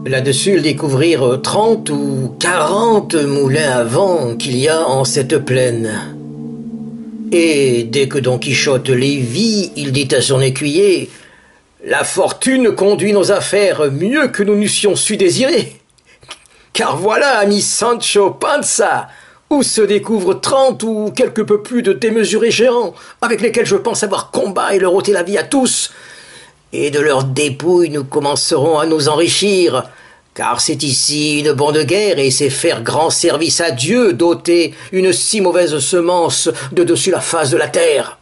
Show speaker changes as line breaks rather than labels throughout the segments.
Là-dessus, ils découvrirent 30 ou 40 moulins à vent qu'il y a en cette plaine. Et dès que Don Quichotte les vit, il dit à son écuyer: « La fortune conduit nos affaires mieux que nous n'eussions su désirer. Car voilà, ami Sancho Panza, où se découvrent 30 ou quelque peu plus de démesurés géants, avec lesquels je pense avoir combat et leur ôter la vie à tous. Et de leurs dépouilles nous commencerons à nous enrichir, car c'est ici une bonne guerre et c'est faire grand service à Dieu d'ôter une si mauvaise semence de dessus la face de la terre. »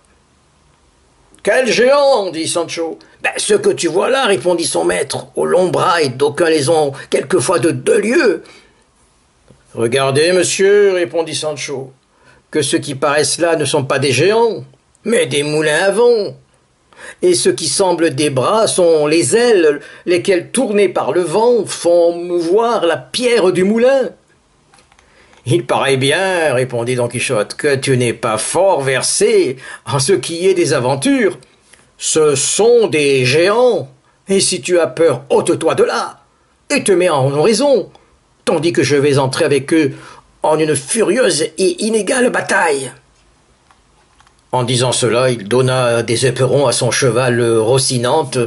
« Quel géant ?» dit Sancho. « Ce que tu vois là, répondit son maître, aux longs bras et d'aucuns les ont quelquefois de 2 lieues. »« Regardez, monsieur, répondit Sancho, que ceux qui paraissent là ne sont pas des géants, mais des moulins à vent. Et ceux qui semblent des bras sont les ailes, lesquelles, tournées par le vent, font mouvoir la pierre du moulin. »« Il paraît bien, répondit Don Quichotte, que tu n'es pas fort versé en ce qui est des aventures. Ce sont des géants, et si tu as peur, ôte-toi de là, et te mets en oraison, tandis que je vais entrer avec eux en une furieuse et inégale bataille. » En disant cela, il donna des éperons à son cheval Rocinante,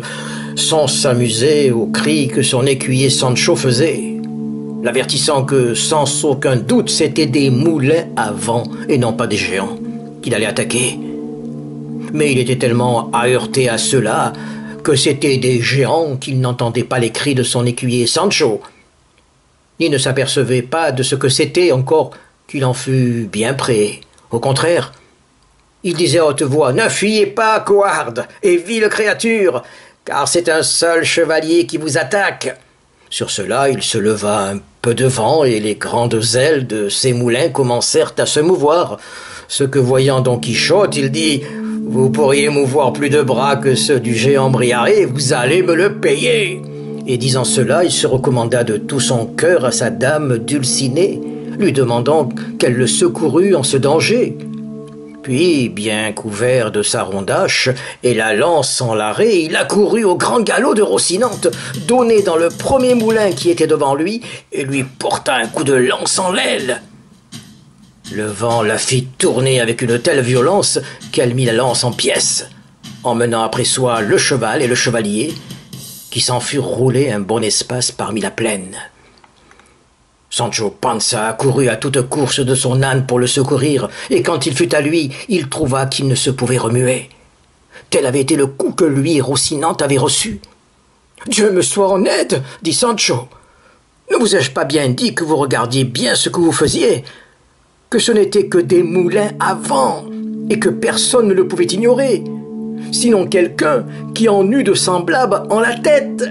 sans s'amuser aux cris que son écuyer Sancho faisait, l'avertissant que, sans aucun doute, c'étaient des moulins à vent et non pas des géants qu'il allait attaquer. Mais il était tellement aheurté à cela que c'étaient des géants qu'il n'entendait pas les cris de son écuyer Sancho. Il ne s'apercevait pas de ce que c'était encore qu'il en fût bien près. Au contraire, il disait à haute voix: « Ne fuyez pas, coarde et vile créature, car c'est un seul chevalier qui vous attaque. » Sur cela, il se leva un peu devant et les grandes ailes de ses moulins commencèrent à se mouvoir. Ce que voyant Don Quichotte, il dit: « Vous pourriez mouvoir plus de bras que ceux du géant Briaré, vous allez me le payer. » Et disant cela, il se recommanda de tout son cœur à sa dame Dulcinée, lui demandant qu'elle le secourût en ce danger. Puis, bien couvert de sa rondache et la lance sans l'arrêt, il accourut au grand galop de Rocinante, donna dans le premier moulin qui était devant lui et lui porta un coup de lance en l'aile. Le vent la fit tourner avec une telle violence qu'elle mit la lance en pièces, emmenant après soi le cheval et le chevalier, qui s'en furent roulés un bon espace parmi la plaine. Sancho Panza accourut à toute course de son âne pour le secourir, et quand il fut à lui, il trouva qu'il ne se pouvait remuer. Tel avait été le coup que lui et Rocinante avaient reçu. « Dieu me soit en aide !» dit Sancho. « Ne vous ai-je pas bien dit que vous regardiez bien ce que vous faisiez, que ce n'était que des moulins à vent, et que personne ne le pouvait ignorer, sinon quelqu'un qui en eut de semblables en la tête.